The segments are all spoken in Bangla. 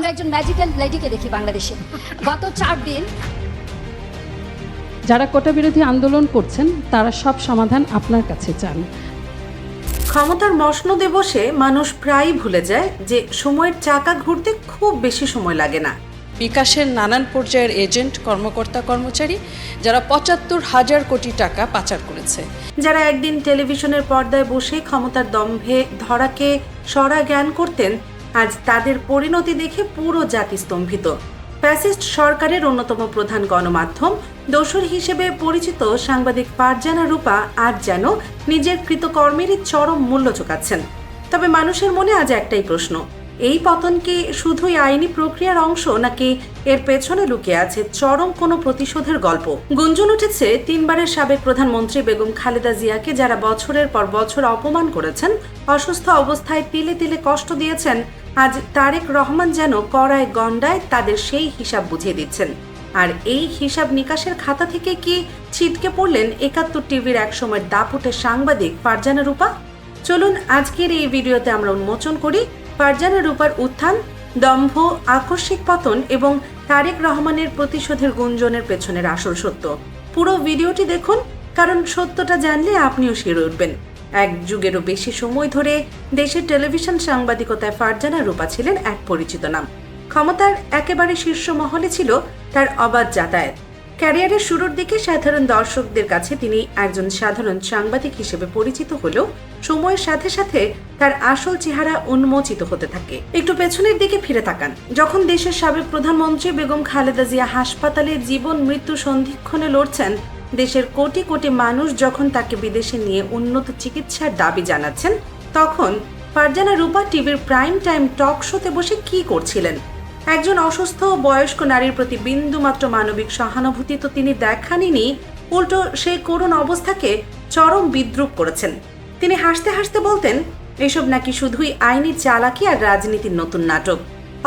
একজন ম্যাজিক্যাল লেডিকে দেখি বাংলাদেশে গত 4 দিন। যারা কোটা বিরোধী আন্দোলন করছেন তারা সব সমাধান আপনার কাছে চান। ক্ষমতার মসনদে বসে মানুষ প্রায়ই ভুলে যায় যে সময়ের চাকা ঘুরতে খুব বেশি সময় লাগে না। বিকাশের নানান পর্যায়ের এজেন্ট, কর্মকর্তা, কর্মচারী যারা ৭৫,০০০ কোটি টাকা পাচার করেছে, যারা একদিন টেলিভিশনের পর্দায় বসে ক্ষমতার দম্ভে ধরাকে সরা জ্ঞান করতেন, আজ তাদের পরিণতি দেখে পুরো জাতি স্তম্ভিত। ফ্যাসিস্ট সরকারের অন্যতম প্রধান গণমাধ্যম দোসর হিসেবে পরিচিত সাংবাদিক ফারজানা রূপা আজ যেন নিজের কৃতকর্মেরই চরম মূল্য চোকাচ্ছেন। তবে মানুষের মনে আজ একটাই প্রশ্ন, এই পতন কি শুধুই আইনি প্রক্রিয়ার অংশ, নাকি এর পেছনে লুকিয়ে আছে চরম কোনো প্রতিশোধের গল্প? গুঞ্জন উঠেছে 3 বারের সাবেক প্রধানমন্ত্রী বেগম খালেদা জিয়াকে যারা বছরের পর বছর অপমান করেছেন, অসুস্থ অবস্থায় তিলে তিলে কষ্ট দিয়েছেন, আজ তারেক রহমান যেন কড়ায় গন্ডায় তাদের সেই হিসাব বুঝিয়ে দিচ্ছেন। আর এই হিসাব নিকাশের খাতা থেকে কি ছিটকে পড়লেন ৭১ টিভির একসময়ের দাপুটে সাংবাদিক ফারজানা রূপা? চলুন আজকের এই ভিডিওতে আমরা উন্মোচন করি ফারজানা রূপার উত্থান, দম্ভ, আকস্মিক পতন এবং তারেক রহমানের প্রতিশোধের গুঞ্জনের পেছনের আসল সত্য। পুরো ভিডিওটি দেখুন, কারণ সত্যটা জানলে আপনিও শিহরে উঠবেন। এক যুগেরও বেশি সময় ধরে দেশের টেলিভিশন সাংবাদিকতায় ফারজানা রূপা ছিলেন এক পরিচিত নাম। ক্ষমতার একেবারে শীর্ষ মহলে ছিল তার অবাধ যাতায়াত। ক্যারিয়ারের শুরুর দিকে সাধারণ দর্শকদের কাছে তিনি একজন সাধারণ সাংবাদিক হিসেবে পরিচিত হলেও সময়ের সাথে সাথে তার আসল চেহারা উন্মোচিত হতে থাকে। একটু পেছনের দিকে ফিরে তাকান, যখন দেশের সাবেক প্রধানমন্ত্রী বেগম খালেদা জিয়া হাসপাতালে জীবন মৃত্যু সন্ধিক্ষণে লড়ছেন, দেশের কোটি কোটি মানুষ যখন তাকে বিদেশে নিয়ে উন্নত চিকিৎসার দাবি জানাচ্ছেন, তখন ফারজানা রূপা টিভির প্রাইম টাইম টক শোতে বসে কি করছিলেন? একজন অসুস্থ বয়স্ক নারীর প্রতি বিন্দুমাত্র মানবিক সহানুভূতি তো তিনি দেখাননি, উল্টো সেই করুণ অবস্থাকে চরম বিদ্রূপ করেছেন। তিনি হাসতে হাসতে বলতেন, এসব নাকি শুধুই আইনি চালাকি আর রাজনীতির নতুন নাটক।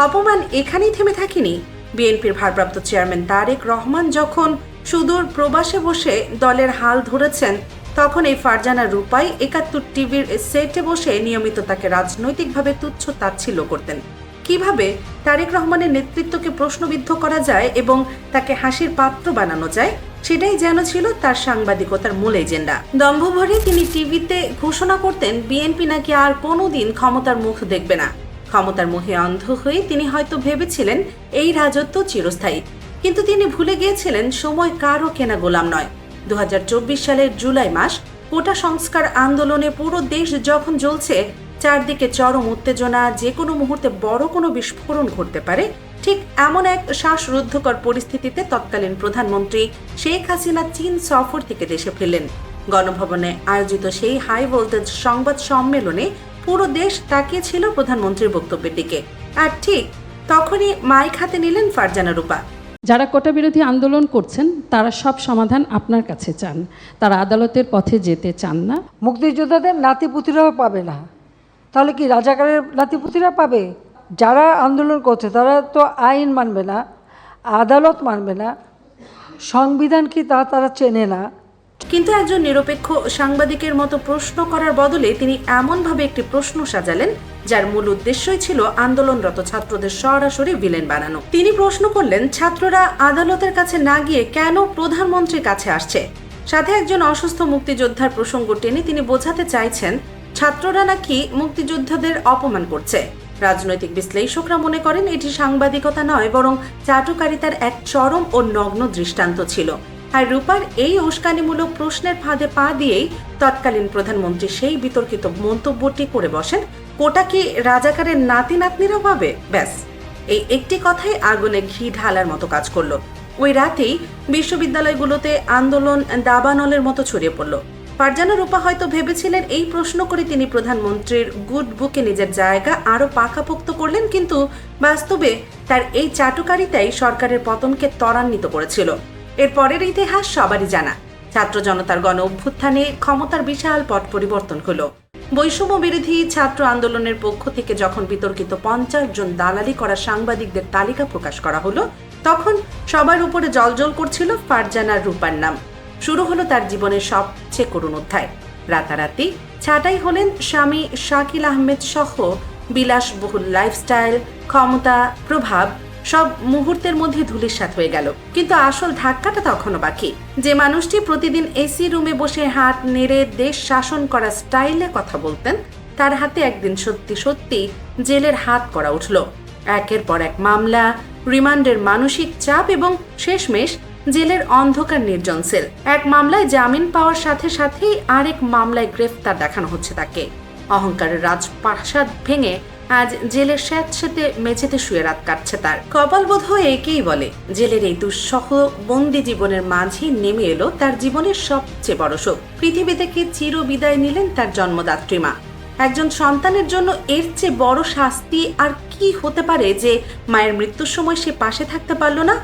অপমান এখানেই থেমে থাকেনি। বিএনপির ভারপ্রাপ্ত চেয়ারম্যান তারেক রহমান যখন সুদূর প্রবাসে বসে দলের হাল ধরেছেন, তখন এই ফারজানা রূপাই ৭১ টিভির সেটে বসে নিয়মিত তাকে রাজনৈতিকভাবে তুচ্ছ তাচ্ছিল্য করতেন। কিভাবে তারেক রহমানের নেতৃত্বকে প্রশ্নবিদ্ধ করা যায় এবং তাকে হাসির পাত্র বানানো যায়, সেটাই যেন ছিল তার সাংবাদিকতার মূল এজেন্ডা। দম্ভ ভরে তিনি টিভিতে ঘোষণা করতেন বিএনপি নাকি আর কোনোদিন ক্ষমতার মুখ দেখবে না। ক্ষমতার মোহে অন্ধ হয়ে তিনি হয়তো ভেবেছিলেন এই রাজত্ব চিরস্থায়ী, কিন্তু তিনি ভুলে গিয়েছিলেন সময় কারও কেনা গোলাম নয়। ২০২৪ সালের জুলাই মাস, কোটা সংস্কার আন্দোলনে পুরো দেশ যখন জ্বলছে, চারদিকে চরম উত্তেজনা, যে কোনো মুহূর্তে বড় কোনো বিস্ফোরণ ঘটতে পারে, ঠিক এমন এক শ্বাসরুদ্ধকর পরিস্থিতিতে তৎকালীন প্রধানমন্ত্রী শেখ হাসিনা চীন সফর থেকে দেশে ফিরলেন। গণভবনে আয়োজিত সেই হাই ভোল্টেজ সংবাদ সম্মেলনে পুরো দেশ তাকিয়েছিল প্রধানমন্ত্রীর বক্তব্যের দিকে। আর ঠিক তখনই মাইক হাতে নিলেন ফারজানা রূপা। যারা কোটা বিরোধী আন্দোলন করছেন তারা সব সমাধান আপনার কাছে চান, তারা আদালতের পথে যেতে চান না। মুক্তিযোদ্ধাদের নাতিপুতিরাও পাবে না, তাহলে কি রাজাকারের নাতিপুতিরা পাবে? যারা আন্দোলন করছে তারা তো আইন মানবে না, আদালত মানবে না, সংবিধান কি তারা চেনে না। কিন্তু একজন নিরপেক্ষ সাংবাদিকের মতো প্রশ্ন করার বদলে তিনি এমনভাবে একটি প্রশ্ন সাজালেন যার মূল উদ্দেশ্যই ছিল আন্দোলনরত ছাত্রদের সরাসরি ভিলেন বানানো। তিনি প্রশ্ন করলেন, ছাত্ররা আদালতের কাছে না গিয়ে কেন প্রধানমন্ত্রীর কাছে আসছে? সাথে একজন অসুস্থ মুক্তিযোদ্ধার প্রসঙ্গ টেনে তিনি বোঝাতে চাইছেন ছাত্ররা নাকি মুক্তিযোদ্ধাদের অপমান করছে। রাজনৈতিক বিশ্লেষকরা মনে করেন এটি সাংবাদিকতা নয়, বরং চাটুকারিতার এক চরম ও নগ্ন দৃষ্টান্ত ছিল। আর রূপার এই উস্কানিমূলক প্রশ্নের ফাঁদে পা দিয়েই তৎকালীন প্রধানমন্ত্রী সেই বিতর্কিত মন্তব্যটি করে বসেন, কোটা কি রাজাকারের নাতি নাতনিরা পাবে? ব্যাস, এই একটি কথাই আগুনে ঘি ঢালার মতো কাজ করলো। ওই রাতেই বিশ্ববিদ্যালয়গুলোতে আন্দোলন দাবানলের মতো ছড়িয়ে পড়ল। ফারজানা রূপা হয়তো ভেবেছিলেন এই প্রশ্ন করে তিনি প্রধানমন্ত্রীর গুড বুকে নিজের জায়গা আরো পাকাপোক্ত করলেন, কিন্তু বাস্তবে তার এই চাটুকারিতাই সরকারের পতনকে ত্বরান্বিত করেছিল। এর পরের ইতিহাস সবারই জানা। ছাত্র জনতার গণ অভ্যুত্থানে ক্ষমতার বিশাল পট পরিবর্তন হলো। বৈষম্য বিরোধী ছাত্র আন্দোলনের পক্ষ থেকে যখন বিতর্কিত ৫০ জন দালালি করা সাংবাদিকদের তালিকা প্রকাশ করা হলো, তখন সবার উপরে জলজল করছিল ফারজানা রূপার নাম। শুরু হলো তার জীবনের সবচেয়ে করুণ অধ্যায়। রাতারাতি ছাঁটাই হলেন স্বামী শাকিল আহমেদ সহ বিলাসবহুল লাইফস্টাইল, ক্ষমতা, প্রভাব সব মুহূর্তের মধ্যে ধূলিসাৎ হয়ে গেল। কিন্তু আসল ধাক্কাটা তখনও বাকি। যে মানুষটি প্রতিদিন এসি রুমে বসে হাত নেড়ে দেশ শাসন করা স্টাইলে কথা বলতেন, তার হাতে একদিন সত্যি সত্যি জেলের হাত করা উঠল। একের পর এক মামলা, রিমান্ডের মানসিক চাপ এবং শেষমেশ জেলের অন্ধকার নির্জন সেল। এক মামলায় জামিন পাওয়ার সাথে সাথেই আরেক মামলায় গ্রেফতার দেখানো হচ্ছে তাকে। অহংকারের রাজপ্রাসাদ ভেঙে আজ জেলের স্যাঁতস্যাঁতে মেঝেতে শুয়ে রাত কাটছে তার। কপাল বোধ হয় একেই বলে। জেলের এই দুঃসহ বন্দি জীবনের মাঝে নেমে এলো তার জীবনের সবচেয়ে বড় শোক। পৃথিবী থেকে চির বিদায় নিলেন তার জন্মদাত্রী মা। একজন সন্তানের জন্য এর চেয়ে বড় শাস্তি আর কি হতে পারে যে মায়ের মৃত্যুর সময় সে পাশে থাকতে পারল না।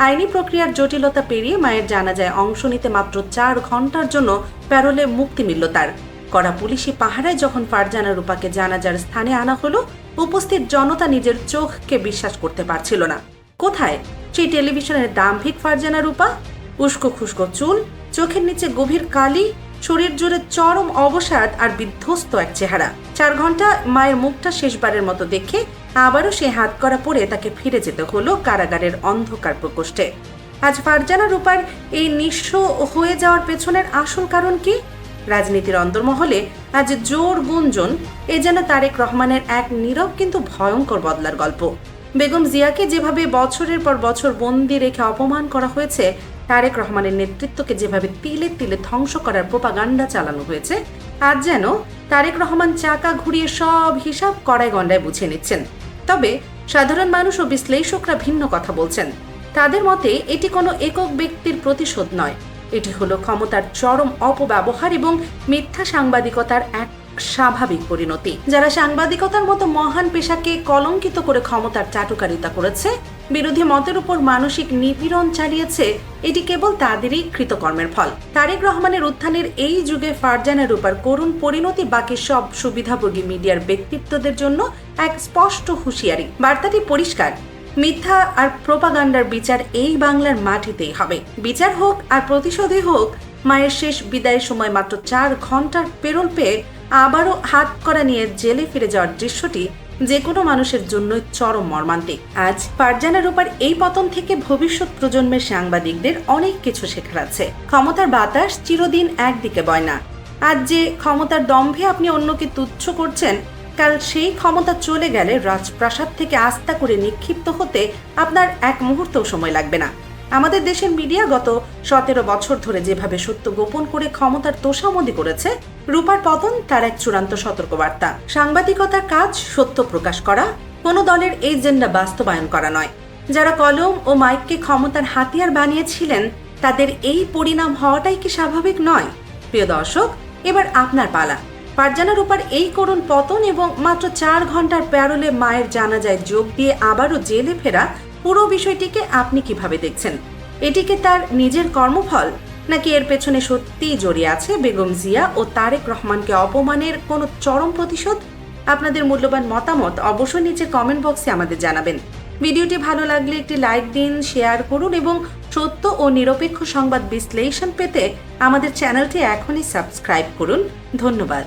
আইনি প্রক্রিয়ার জটিলতা পেরিয়ে মায়ের জানাজায় অংশ নিতে মাত্র 4 ঘন্টার জন্য প্যারোলে মুক্তি মিলল তার। কড়া পুলিশি পাহারায় যখন ফারজানা রূপাকে জানাজার স্থানে আনা হলো, উপস্থিত জনতা নিজের চোখকে বিশ্বাস করতে পারছিল না। কোথায় সেই টেলিভিশনের দাম্ভিক ফারজানা রূপা? উস্কো খুস্কো চুল, চোখের নিচে গভীর কালি, শরীর জুড়ে চরম অবসাদ আর বিধ্বস্ত এক চেহারা। 4 ঘন্টা মায়ের মুখটা শেষবারের মতো দেখে আবারও সে হাত করা পড়ে তাকে ফিরে যেতে হলো কারাগারের অন্ধকার প্রকোষ্ঠে। আজ ফারজানা রূপার এই নিঃস্ব হয়ে যাওয়ার পেছনের আসল কারণ কি? রাজনীতির অন্তর্মহলে আজ জোর গুঞ্জন এ যেন তারেক রহমানের এক নীরব কিন্তু ভয়ঙ্কর বদলার গল্প। বেগম জিয়াকে যেভাবে বছরের পর বছর বন্দি রেখে অপমান করা হয়েছে, তারেক রহমানের নেতৃত্বকে যেভাবে তিলে তিলে ধ্বংস করার প্রোপাগান্ডা চালানো হয়েছে, আজ যেন তারেক রহমান চাকা ঘুরিয়ে সব হিসাব কড়ায় গন্ডায় বুঝে নিচ্ছেন। তবে সাধারণ মানুষ ও বিশ্লেষকরা ভিন্ন কথা বলছেন। তাদের মতে এটি কোনো একক ব্যক্তির প্রতিশোধ নয়, এটি হলো ক্ষমতার চরম অপব্যবহার এবং মিথ্যা সাংবাদিকতার এক স্বাভাবিক পরিণতি। যারা সাংবাদিকতার মতো মহান পেশাকে কলঙ্কিত করে ক্ষমতার চাটুকারিতা করেছে, বিরোধী মতের উপর মানসিক নিপীড়ন চালিয়েছে, এটি কেবল তাদেরই কৃতকর্মের ফল। তারেক রহমানের উত্থানের এই যুগে ফারজানা রূপার করুণ পরিণতি বাকি সব সুবিধাভোগী মিডিয়ার ব্যক্তিত্বদের জন্য এক স্পষ্ট হুঁশিয়ারি। বার্তাটি পরিষ্কার, মিথ্যা আর প্রোপাগান্ডার বিচার এই বাংলার মাটিতেই হবে। বিচার হোক আর প্রতিশোধই হোক, মায়ের শেষ বিদায়ের সময় মাত্র 4 ঘন্টার পেরোল পেয়ে আবারও হাত করা নিয়ে জেলে ফিরে যাওয়ার দৃশ্যটি যে কোনো মানুষের জন্যই চরম মর্মান্তিক। আজ ফারজানা রূপার এই পতন থেকে ভবিষ্যৎ প্রজন্মের সাংবাদিকদের অনেক কিছু শেখার আছে। ক্ষমতার বাতাস চিরদিন একদিকে বয় না। আজ যে ক্ষমতার দম্ভে আপনি অন্যকে তুচ্ছ করছেন, কাল সেই ক্ষমতা চলে গেলে রাজপ্রাসাদ থেকে আস্থা করে নিক্ষিপ্ত হতে আপনার এক মুহূর্তও সময় লাগবে না। আমাদের দেশের মিডিয়া গত 17 বছর ধরে যেভাবে সত্য গোপন করে ক্ষমতার তোষামোদি করেছে, রূপার পতন তার এক চূড়ান্ত সতর্কবার্তা। সাংবাদিকতার কাজ সত্য প্রকাশ করা, কোনো দলের এজেন্ডা বাস্তবায়ন করা নয়। যারা কলম ও মাইককে ক্ষমতার হাতিয়ার বানিয়েছিলেন, তাদের এই পরিণাম হওয়াটাই কি স্বাভাবিক নয়? প্রিয় দর্শক, এবার আপনার পালা। ফারজানা রূপার এই করুণ পতন এবং মাত্র 4 ঘন্টার প্যারোলে মায়ের জানাজায় যোগ দিয়ে আবারও জেলে ফেরা পুরো বিষয়টিকে আপনি কিভাবে দেখছেন? এটিকে তার নিজের কর্মফল, নাকি এর পেছনে সত্যিই জড়িয়ে আছে বেগম জিয়া ও তারেক রহমানকে অপমানের কোনো চরম প্রতিশোধ? আপনাদের মূল্যবান মতামত অবশ্যই নিচের কমেন্ট বক্সে আমাদের জানাবেন। ভিডিওটি ভালো লাগলে একটি লাইক দিন, শেয়ার করুন এবং সত্য ও নিরপেক্ষ সংবাদ বিশ্লেষণ পেতে আমাদের চ্যানেলটি এখনই সাবস্ক্রাইব করুন। ধন্যবাদ।